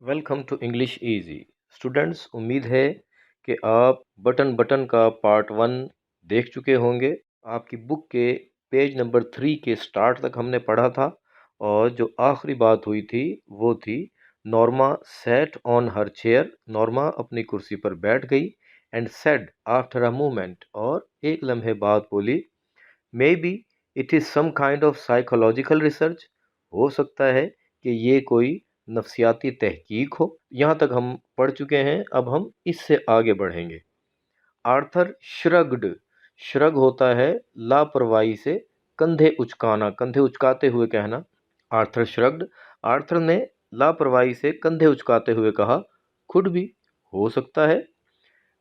Welcome to English easy. Students, उम्मीद है कि आप बटन बटन का पार्ट 1 देख चुके होंगे। आपकी बुक के पेज नंबर 3 के स्टार्ट तक हमने पढ़ा था और जो आखिरी बात हुई थी वो थी Norma sat on her chair. Norma अपनी कुर्सी पर बैठ गई and said after a moment, और एक लम्हे बाद बोली, maybe it is some kind of psychological research. हो सकता है कि ये कोई नफ्सियाती तहकीक हो। यहाँ तक हम पढ़ चुके हैं, अब हम इससे आगे बढ़ेंगे। Arthur shrugged. श्रग होता है लापरवाही से कंधे उचकाना, कंधे उचकाते हुए कहना। Arthur shrugged. आर्थर ने लापरवाही से कंधे उचकाते हुए कहा, खुड भी, हो सकता है।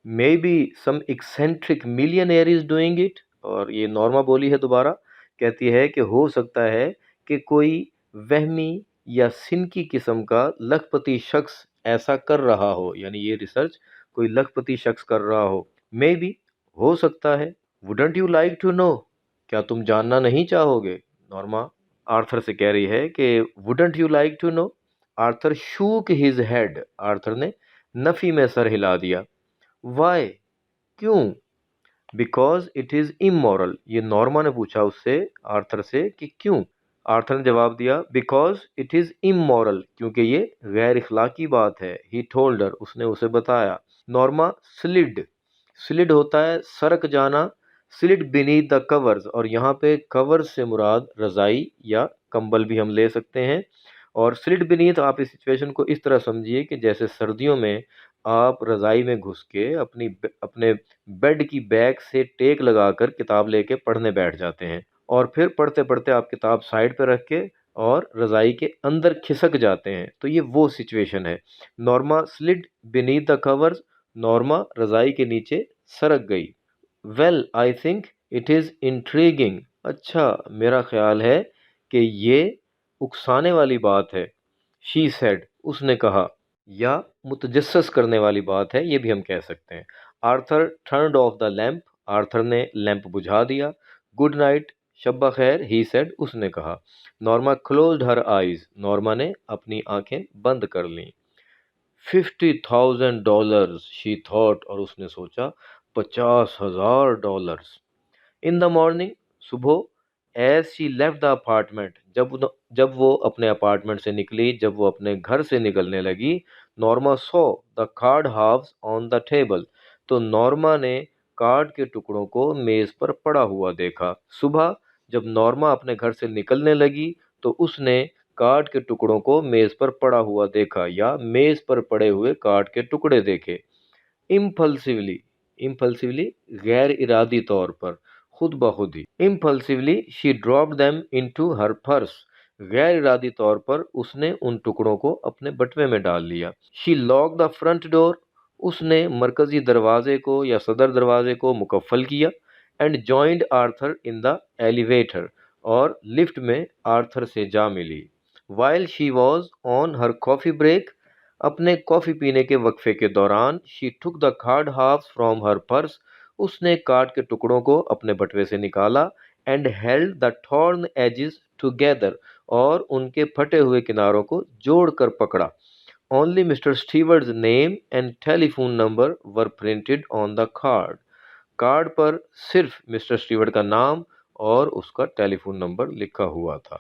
Maybe some eccentric millionaire is doing it. और ये नॉर्मा बोली है दोबारा, कहती है कि हो सकता है कि कोई वहमी या सिनकी किस्म का लखपति शख्स ऐसा कर रहा हो, यानी ये रिसर्च कोई लखपति शख्स कर रहा हो। मे बी, हो सकता है। Wouldn't you like to know, क्या तुम जानना नहीं चाहोगे? नॉर्मा आर्थर से कह रही है कि wouldn't you like to know. Arthur shook his head. Arthur ने नफी में सर हिला दिया। वाई, क्यों? Because it is immoral. ये नॉर्मा ने पूछा उससे, आर्थर से, कि क्यों? आर्थर ने जवाब दिया, बिकॉज इट इज इमोरल, क्योंकि ये गैर इखलाकी बात है। ही टोल्ड हर, उसने उसे बताया। Norma slid. स्लिड होता है सरक जाना। स्लिड बीनीथ द कवर्स, और यहाँ पे कवर्स से मुराद रजाई या कंबल भी हम ले सकते हैं। और स्लिड बीनीथ, आप इस सिचुएशन को इस तरह समझिए कि जैसे सर्दियों में आप रज़ाई में घुस के अपने बेड की बैक से टेक लगाकर किताब लेके पढ़ने बैठ जाते हैं, और फिर पढ़ते पढ़ते आप किताब साइड पे रख के और रज़ाई के अंदर खिसक जाते हैं। तो ये वो सिचुएशन है। Norma slid beneath the covers. Norma रज़ाई के नीचे सरक गई। Well, I think it is intriguing. अच्छा, मेरा ख्याल है कि ये उकसाने वाली बात है। शी सेड, उसने कहा, या मुतजस्सस करने वाली बात है, ये भी हम कह सकते हैं। Arthur turned of the lamp. Arthur ने लैंप बुझा दिया। गुड नाइट, शब्बा खैर, ही सेड, उसने कहा। Norma closed her eyes. Norma ने अपनी आंखें बंद कर लीं। $50,000 शी थॉट, और उसने सोचा, $50,000। इन द मॉर्निंग, सुबह, as she left the apartment, जब वो अपने अपार्टमेंट से निकली, जब वो अपने घर से निकलने लगी, Norma saw the card halves on the table, तो नॉर्मा ने कार्ड के टुकड़ों को मेज पर पड़ा हुआ देखा। सुबह जब नॉर्मा अपने घर से निकलने लगी तो उसने कार्ड के टुकड़ों को मेज पर पड़ा हुआ देखा, या मेज पर पड़े हुए कार्ड के टुकड़े देखे। इम्पल्सिवली, इम्पल्सिवली गैर इरादी तौर पर, खुद ब खुद ही। Impulsively she dropped them into her purse. गैर इरादी तौर पर उसने उन टुकड़ों को अपने बटुए में डाल लिया। She lock the front door. उसने मरकजी दरवाजे को या सदर दरवाजे को मुकफ्फल किया। And joined Arthur in the elevator, और लिफ्ट में आर्थर से जा मिली। While she was on her coffee break, अपने कॉफ़ी पीने के वक्फे के दौरान, she took the card halves from her purse, उसने कार्ड के टुकड़ों को अपने बटुए से निकाला। And held the torn edges together, और उनके फटे हुए किनारों को जोड़कर पकड़ा। Only Mr Steward's name and telephone number were printed on the card. Card पर सिर्फ मिस्टर स्टीवर्ड का नाम और उसका टेलीफोन नंबर लिखा हुआ था।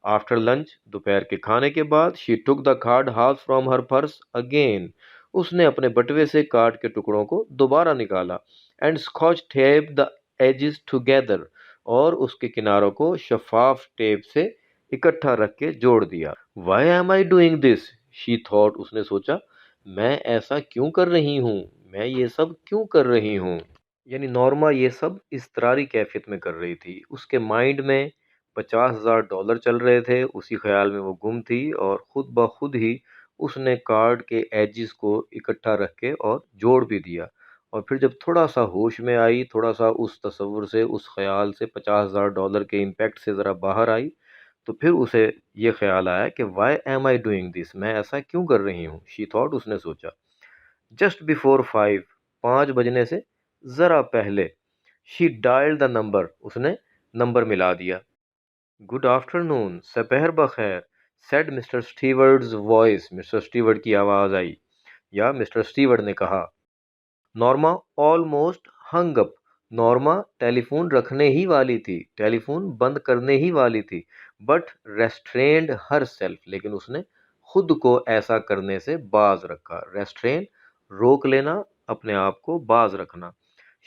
आफ्टर लंच, दोपहर के खाने के बाद, she took the card half from her purse again, उसने अपने बटुए से कार्ड के टुकड़ों को दोबारा निकाला। And scotch tape the edges together, और उसके किनारों को शफाफ टेप से इकट्ठा रख के जोड़ दिया। Why am I doing this, she thought, उसने सोचा, मैं ऐसा क्यों कर रही हूँ, मैं ये सब क्यों कर रही हूँ। यानी नॉर्मा ये सब इज़्तिरारी कैफियत में कर रही थी। उसके माइंड में $50,000 चल रहे थे, उसी ख्याल में वो गुम थी, और ख़ुद ब खुद ही उसने कार्ड के एजेस को इकट्ठा रख के और जोड़ भी दिया। और फिर जब थोड़ा सा होश में आई, थोड़ा सा उस तसव्वुर से, उस ख्याल से, $50,000 के इम्पैक्ट से ज़रा बाहर आई, तो फिर उसे ये ख्याल आया कि why am I doing this, मैं ऐसा क्यों कर रही हूँ। शी थॉट, उसने सोचा। जस्ट बिफोर 5, 5 बजने से ज़रा पहले, शी डायल्ड द नंबर, उसने नंबर मिला दिया। गुड आफ्टरनून, सपहर बखैर, said Mr Steward's voice, Mr Steward की आवाज आई या मिस्टर स्टीवर्ड ने कहा। Norma almost hung up, Norma telephone रखने ही वाली थी, टेलीफोन बंद करने ही वाली थी, बट रेस्ट्रेन्ड हर सेल्फ, लेकिन उसने खुद को ऐसा करने से बाज रखा। रेस्ट्रेन, रोक लेना, अपने आप को बाज रखना।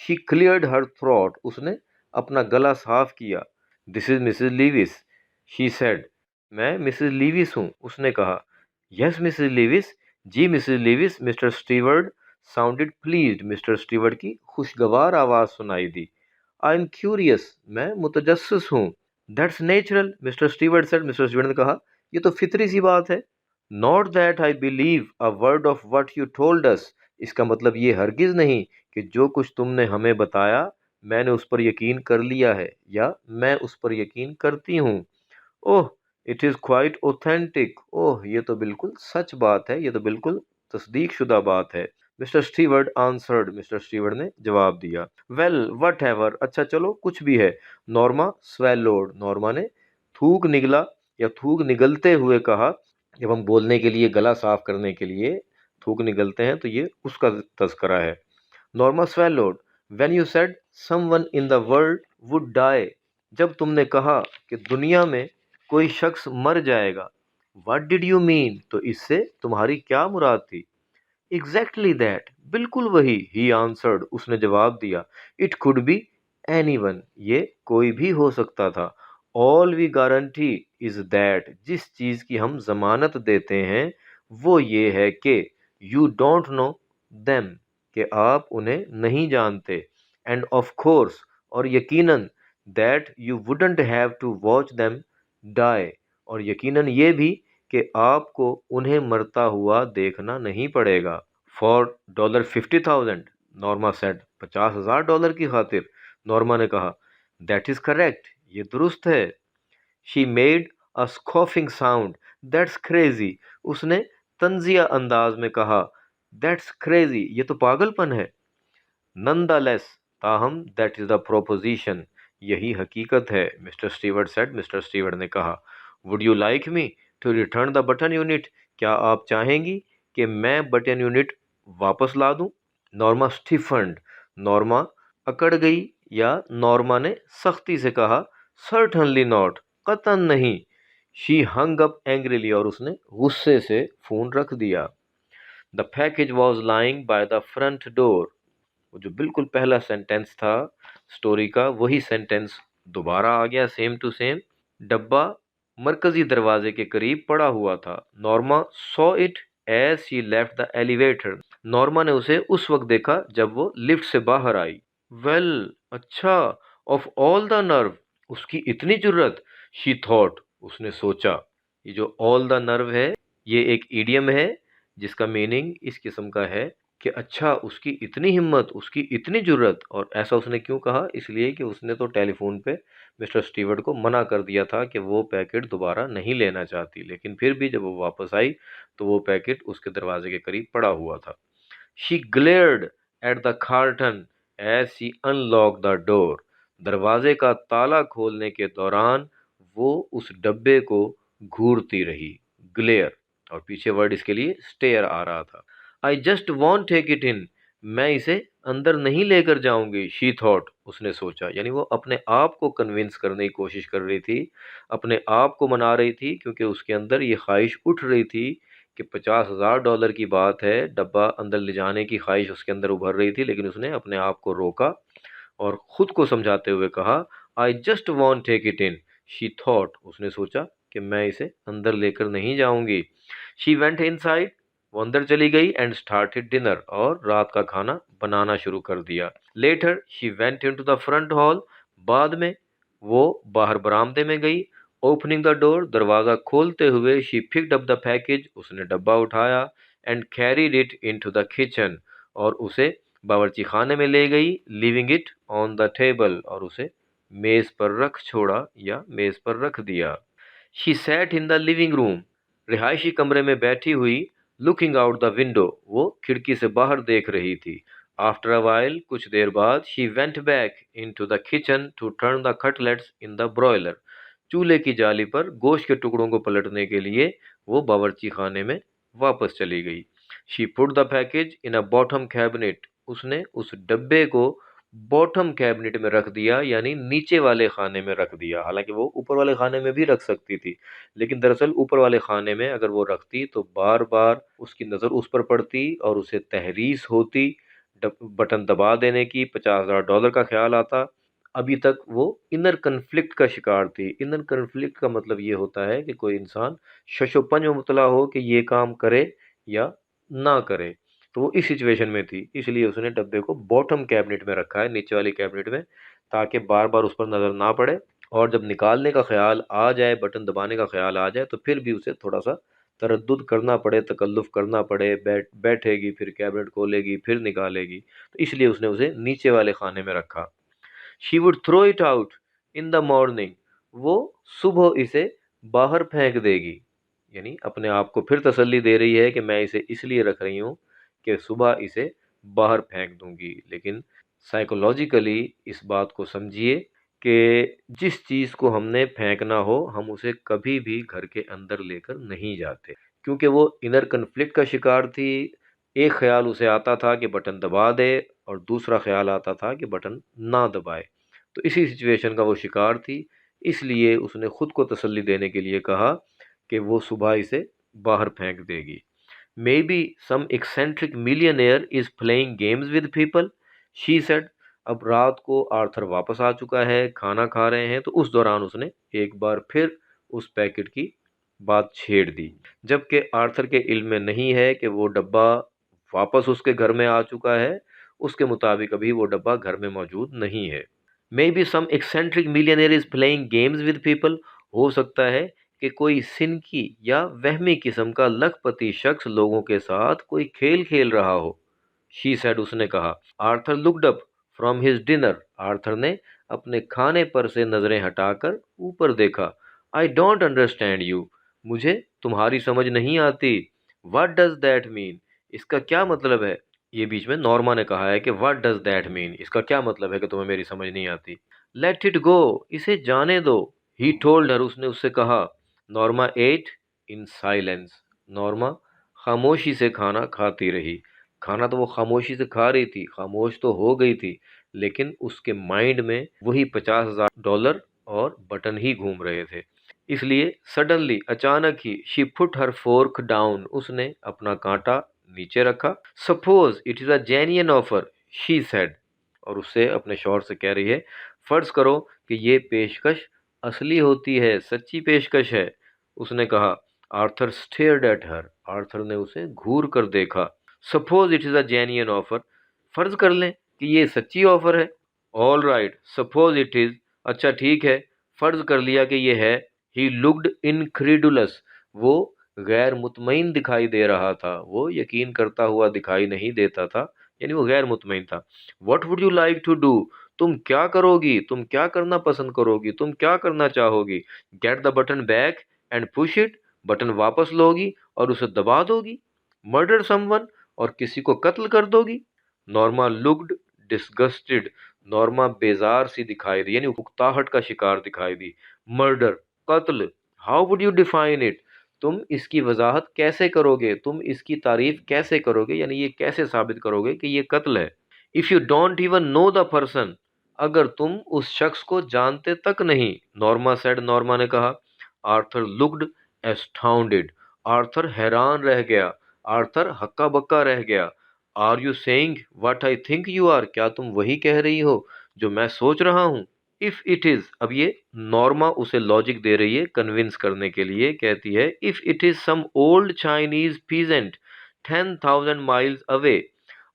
शी क्लियर्ड हर थ्रोट, उसने अपना गला साफ किया। This is Mrs Lewis, she said, मैं मिसेस लीविस हूँ, उसने कहा। यस मिसेस लीविस, जी Mrs Lewis, Mr Steward sounded pleased, Mr Steward की खुशगवार आवाज सुनाई दी। आई एम क्यूरियस, मैं मुतजस्सिस हूँ। That's natural, mister Steward said, Mister Steward ने कहा, ये तो फितरी सी बात है। Not that I believe a word of what you told us, इसका मतलब ये हरगिज नहीं कि जो कुछ तुमने हमें बताया मैंने उस पर यकीन कर लिया है या मैं उस पर यकीन करती हूँ। ओह, इट इज़ क्वाइट ऑथेंटिक, ओह ये तो बिल्कुल सच बात है, ये तो बिल्कुल तस्दीक शुदा बात है। Mister steward answered, mister Steward ने जवाब दिया। वेल वट एवर, अच्छा चलो कुछ भी है। नॉर्मा स्वेलोड, नॉर्मा ने थूक निगला या थूक निगलते हुए कहा। जब हम बोलने के लिए, गला साफ करने के लिए थूक निगलते हैं तो ये उसका तस्करा है। Norma swallowed, when you said someone in the world would die, जब तुमने कहा कि दुनिया में कोई शख्स मर जाएगा। व्हाट डिड यू मीन, तो इससे तुम्हारी क्या मुराद थी। एग्जैक्टली दैट, बिल्कुल वही। ही आंसर्ड, उसने जवाब दिया। इट कुड बी एनीवन, ये कोई भी हो सकता था। All we guarantee is that, जिस चीज की हम जमानत देते हैं वो ये है कि यू डोंट नो देम, कि आप उन्हें नहीं जानते। एंड ऑफ कोर्स, और यकीनन, that you wouldn't have to watch them die, और यकीनन ये भी कि आपको उन्हें मरता हुआ देखना नहीं पड़ेगा। फॉर $50,000, नॉर्मा सेड, $50,000 की खातिर, नॉर्मा ने कहा। दैट इज करेक्ट, ये दुरुस्त है। She made a scoffing sound, that's crazy, उसने तंजिया अंदाज में कहा। दैट्स क्रेजी, ये तो पागलपन है। नंदलेस, ताहम, दैट इज द प्रोपोजिशन, यही हकीकत है। Mister Steward said, Mister Steward ने कहा। Would you like me to return the button unit, क्या आप चाहेंगी कि मैं बटन यूनिट वापस ला दूं। नॉर्मा स्टीफन्ड, नॉर्मा अकड़ गई या नॉर्मा ने सख्ती से कहा। सर्टनली नॉट, कतन नहीं। शी हंग अप एंग्रीली, और उसने गुस्से से फोन रख दिया। The package was lying by the front door, वो जो बिल्कुल पहला सेंटेंस था स्टोरी का, वही सेंटेंस दोबारा आ गया, सेम टू सेम। डब्बा मरकजी दरवाजे के करीब पड़ा हुआ था। Norma saw it as she left the elevator, Norma ने उसे उस वक्त देखा जब वो लिफ्ट से बाहर आई। वेल, अच्छा, ऑफ ऑल द नर्व, उसकी इतनी जुर्रत। शी थॉट, उसने सोचा। ये जो ऑल द नर्व है ये एक ईडियम है जिसका मीनिंग इस किस्म का है कि अच्छा उसकी इतनी हिम्मत, उसकी इतनी जुर्रत। और ऐसा उसने क्यों कहा, इसलिए कि उसने तो टेलीफोन पे मिस्टर स्टीवर्ड को मना कर दिया था कि वो पैकेट दोबारा नहीं लेना चाहती, लेकिन फिर भी जब वो वापस आई तो वो पैकेट उसके दरवाजे के करीब पड़ा हुआ था। She glared at the carton as she unlock the door, दरवाजे का ताला खोलने के दौरान वो उस डब्बे को घूरती रही। ग्लेयर, और पीछे वर्ड इसके लिए स्टेयर आ रहा था। I just want take it in, मैं इसे अंदर नहीं लेकर जाऊंगी। शी थॉट, उसने सोचा, यानी वो अपने आप को कन्विंस करने की कोशिश कर रही थी, अपने आप को मना रही थी, क्योंकि उसके अंदर ये ख्वाहिश उठ रही थी कि $50,000 की बात है, डब्बा अंदर ले जाने की ख्वाहिश उसके अंदर उभर रही थी, लेकिन उसने अपने आप को रोका और खुद को समझाते हुए कहा, I just want take it in. She thought, उसने सोचा कि मैं इसे अंदर लेकर नहीं जाऊंगी। शी वेंट इनसाइड, वो अंदर चली गई। एंड स्टार्टेड डिनर, और रात का खाना बनाना शुरू कर दिया। Later she went into the front hall, बाद में वो बाहर बरामदे में गई। ओपनिंग द डोर, दरवाज़ा खोलते हुए, she picked up the package, उसने डब्बा उठाया। And carried it into the kitchen, और उसे बावर्ची खाने में ले गई। Living it on the table, और उसे मेज पर रख छोड़ा या मेज पर रख दिया। She sat in the living room, रिहायशी कमरे में बैठी हुई। लुकिंग आउट द विंडो, वो खिड़की से बाहर देख रही थी। आफ्टर अ वाइल, कुछ देर बाद, she went back in to the kitchen to turn the cutlets in the broiler, चूल्हे की जाली पर गोश्त के टुकड़ों को पलटने के लिए वो बावर्ची खाने में वापस चली गई। She put the package in a bottom cabinet. उसने उस डब्बे को बॉटम कैबिनेट में रख दिया, यानी नीचे वाले खाने में रख दिया। हालांकि वो ऊपर वाले खाने में भी रख सकती थी, लेकिन दरअसल ऊपर वाले खाने में अगर वो रखती तो बार बार उसकी नज़र उस पर पड़ती और उसे तहरीस होती, बटन दबा देने की, $50,000 का ख्याल आता। अभी तक वो इनर कन्फ्लिक्ट का शिकार थी। इनर कन्फ्लिक्ट का मतलब ये होता है कि कोई इंसान शशोपंज में मुबतला हो कि ये काम करे या ना करे। तो वो इस सिचुएशन में थी, इसलिए उसने डब्बे को बॉटम कैबिनेट में रखा है, नीचे वाली कैबिनेट में, ताकि बार बार उस पर नज़र ना पड़े और जब निकालने का ख्याल आ जाए, बटन दबाने का ख्याल आ जाए, तो फिर भी उसे थोड़ा सा तरद्दुद करना पड़े, तकल्लुफ़ करना पड़े, बैठेगी, फिर कैबिनेट खोलेगी, फिर निकालेगी। तो इसलिए उसने उसे नीचे वाले खाने में रखा। She would throw it out in the morning. वो सुबह इसे बाहर फेंक देगी, यानी अपने आप को फिर तसल्ली दे रही है कि मैं इसे इसलिए रख रही हूँ कि सुबह इसे बाहर फेंक दूंगी। लेकिन साइकोलॉजिकली इस बात को समझिए कि जिस चीज़ को हमने फेंकना हो, हम उसे कभी भी घर के अंदर लेकर नहीं जाते, क्योंकि वो इनर कन्फ्लिक्ट का शिकार थी। एक ख्याल उसे आता था कि बटन दबा दे और दूसरा ख्याल आता था कि बटन ना दबाए। तो इसी सिचुएशन का वो शिकार थी, इसलिए उसने खुद को तसल्ली देने के लिए कहा कि वो सुबह इसे बाहर फेंक देगी। Maybe some eccentric millionaire is playing games with people, she said. अब रात को आर्थर वापस आ चुका है, खाना खा रहे हैं, तो उस दौरान उसने एक बार फिर उस पैकेट की बात छेड़ दी, जबकि आर्थर के इल्म में नहीं है कि वो डब्बा वापस उसके घर में आ चुका है। उसके मुताबिक अभी वो डब्बा घर में मौजूद नहीं है। Maybe some eccentric millionaire is playing games with people. हो सकता है कि कोई सिनकी या वहमी किस्म का लखपति शख्स लोगों के साथ कोई खेल खेल रहा हो, शी सेड। उसने कहा। Arthur looked up from his dinner. Arthur ने अपने खाने पर से नजरें हटाकर ऊपर देखा। I don't understand you. मुझे तुम्हारी समझ नहीं आती। What does that mean. इसका क्या मतलब है। ये बीच में नॉर्मा ने कहा है कि व्हाट डज दैट मीन, इसका क्या मतलब है कि तुम्हें मेरी समझ नहीं आती। लेट इट गो, इसे जाने दो, ही टोल्ड हर। उसने उससे कहा। Norma ate in silence. Norma खामोशी से खाना खाती रही। खाना तो वो खामोशी से खा रही थी, खामोश तो हो गई थी, लेकिन उसके माइंड में वही $50,000 और बटन ही घूम रहे थे। इसलिए सडनली, अचानक ही, she put her fork down. उसने अपना कांटा नीचे रखा। Suppose it is a genuine offer, she said. और उससे अपने शौहर से कह रही है, फर्ज करो कि ये पेशकश असली होती है, सच्ची पेशकश है। उसने कहा। Arthur stared at her. Arthur ने उसे घूर कर देखा। Suppose it is a genuine offer. फर्ज कर लें कि ये सच्ची ऑफर है। All right, suppose it is. अच्छा ठीक है, फर्ज कर लिया कि ये है। He looked incredulous. वो गैर मुतमईन दिखाई दे रहा था, वो यकीन करता हुआ दिखाई नहीं देता था, यानी वो गैर मुतमईन था। What would you like to do. तुम क्या करोगी, तुम क्या करना पसंद करोगी, तुम क्या करना चाहोगी। Get the button back and push it. Button वापस लोगी और उसे दबा दोगी। मर्डर समवन, और किसी को कत्ल कर दोगी। Norma looked disgusted. नॉर्मा बेजार सी दिखाई दी, यानी उकताहट का शिकार दिखाई दी। मर्डर, कत्ल, how would you define it. तुम इसकी वजाहत कैसे करोगे, तुम इसकी तारीफ कैसे करोगे, यानी ये कैसे साबित करोगे कि ये कत्ल है। If you don't even know the person. अगर तुम उस शख्स को जानते तक नहीं। Norma said. नॉर्मा ने कहा। Arthur looked astounded. आर्थर हैरान रह गया। आर्थर हक्का बक्का रह गया। Are you saying what I think you are. क्या तुम वही कह रही हो जो मैं सोच रहा हूँ। If it is. अब ये नॉर्मा उसे लॉजिक दे रही है कन्विंस करने के लिए। कहती है, if it is some old Chinese peasant 10,000 miles away.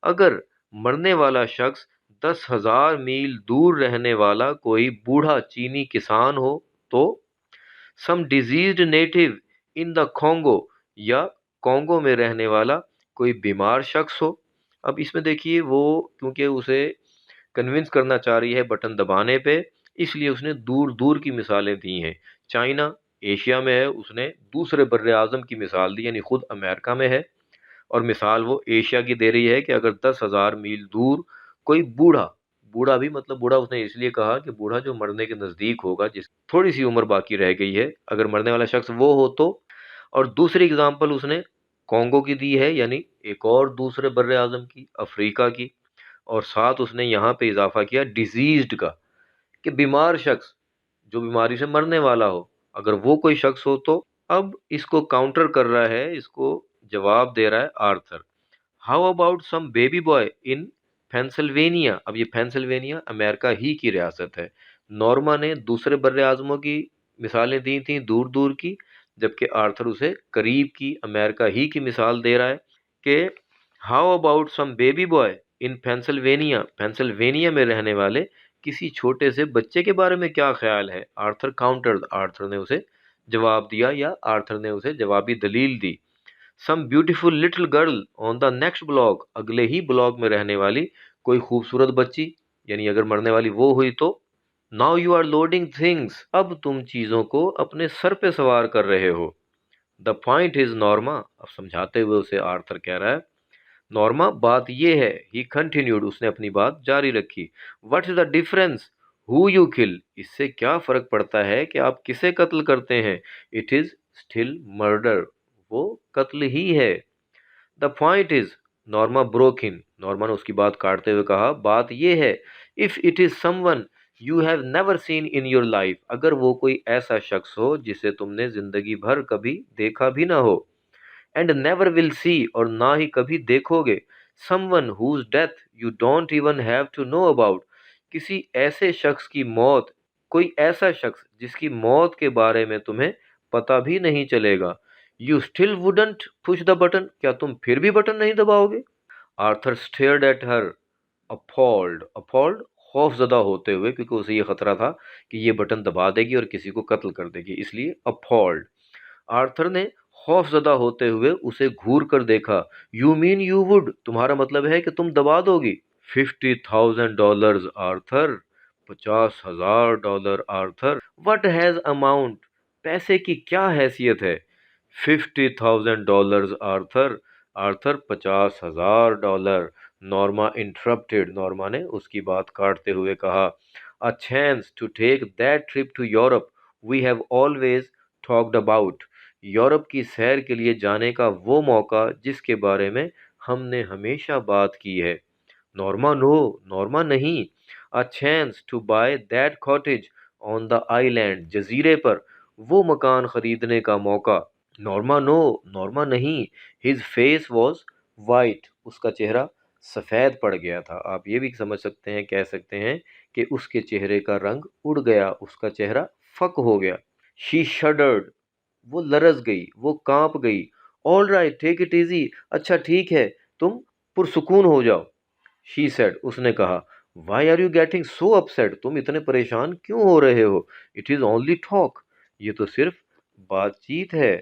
अगर मरने वाला शख्स 10,000 मील दूर रहने वाला कोई बूढ़ा चीनी किसान हो, तो some diseased native in the Congo, या कॉन्गो में रहने वाला कोई बीमार शख्स हो। अब इसमें देखिए, वो क्योंकि उसे कन्विंस करना चाह रही है बटन दबाने पे, इसलिए उसने दूर दूर की मिसालें दी हैं। चाइना एशिया में है, उसने दूसरे बर्रे आज़म की मिसाल दी, यानी खुद अमेरिका में है, और मिसाल वो एशिया की दे रही है कि अगर 10,000 मील दूर कोई बूढ़ा बूढ़ा भी मतलब बूढ़ा उसने इसलिए कहा कि बूढ़ा जो मरने के नज़दीक होगा, जिस थोड़ी सी उम्र बाकी रह गई है, अगर मरने वाला शख्स वो हो तो। और दूसरी एग्जाम्पल उसने कॉन्गो की दी है, यानी एक और दूसरे बर्रे आज़म की, अफ्रीका की। और साथ उसने यहाँ पे इजाफा किया डिजीज्ड का, कि बीमार शख्स जो बीमारी से मरने वाला हो, अगर वो कोई शख्स हो तो। अब इसको काउंटर कर रहा है, इसको जवाब दे रहा है Arthur. How about some baby boy in Pennsylvania. अब ये पेंसिल्वेनिया अमेरिका ही की रियासत है। नॉर्मा ने दूसरे बर्रे आज़मों की मिसालें दी थी दूर दूर की, जबकि आर्थर उसे करीब की अमेरिका ही की मिसाल दे रहा है कि how about some baby boy in Pennsylvania, Pennsylvania में रहने वाले किसी छोटे से बच्चे के बारे में क्या ख्याल है। आर्थर काउंटर, आर्थर ने उसे जवाब दिया, या आर्थर ने उसे जवाबी दलील दी। Some beautiful little girl on the next block, अगले ही ब्लॉग में रहने वाली कोई खूबसूरत बच्ची, यानी अगर मरने वाली वो हुई तो। Now you are loading things, अब तुम चीजों को अपने सर पे सवार कर रहे हो। द पॉइंट इज नॉर्मा, अब समझाते हुए उसे आर्थर कह रहा है, नॉर्मा बात ये है, ही कंटिन्यूड, उसने अपनी बात जारी रखी, what is the difference who you kill, इससे क्या फर्क पड़ता है कि आप किसे कत्ल करते हैं। इट इज स्टिल मर्डर, वो कत्ल ही है। The point is, Norma broke in, Norma ने उसकी बात काटते हुए कहा, बात यह है, if it is someone you have never seen in your life, अगर वो कोई ऐसा शख्स हो जिसे तुमने जिंदगी भर कभी देखा भी ना हो, एंड नेवर विल सी, और ना ही कभी देखोगे, someone whose death you don't even have to know about, किसी ऐसे शख्स की मौत, कोई ऐसा शख्स जिसकी मौत के बारे में तुम्हें पता भी नहीं चलेगा, you still wouldn't push the button, क्या तुम फिर भी बटन नहीं दबाओगे। Arthur stared at her, appalled, appalled खौफजदा होते हुए, क्योंकि उसे ये खतरा था कि ये बटन दबा देगी और किसी को कत्ल कर देगी, इसलिए अपॉल्ड। आर्थर ने खौफजदा होते हुए उसे घूर कर देखा। यू मीन यू वुड, तुम्हारा मतलब है कि तुम दबा दोगी। $50,000 Arthur, $50,000 Arthur, what has amount, पैसे की क्या हैसियत है। $50,000 Arthur, Arthur $50,000। Norma interrupted, Norma ने उसकी बात काटते हुए कहा, a chance to take that trip to Europe we have always talked about, Europe की सैर के लिए जाने का वो मौका जिसके बारे में हमने हमेशा बात की है। नॉर्मा नो, नॉर्मा नहीं। A chance to buy that cottage on the island, जजीरे पर वो मकान खरीदने का मौका। नॉर्मा नो, नॉर्मा नहीं। हिज फेस वॉज वाइट, उसका चेहरा सफ़ेद पड़ गया था। आप ये भी समझ सकते हैं, कह सकते हैं कि उसके चेहरे का रंग उड़ गया, उसका चेहरा फक हो गया। शी शडर्ड, वो लरज गई, वो कांप गई। All right take it easy, अच्छा ठीक है, तुम पुरसुकून हो जाओ। शी सेड, उसने कहा, why are you getting so upset, तुम इतने परेशान क्यों हो रहे हो। इट इज़ ओनली टॉक, ये तो सिर्फ बातचीत है।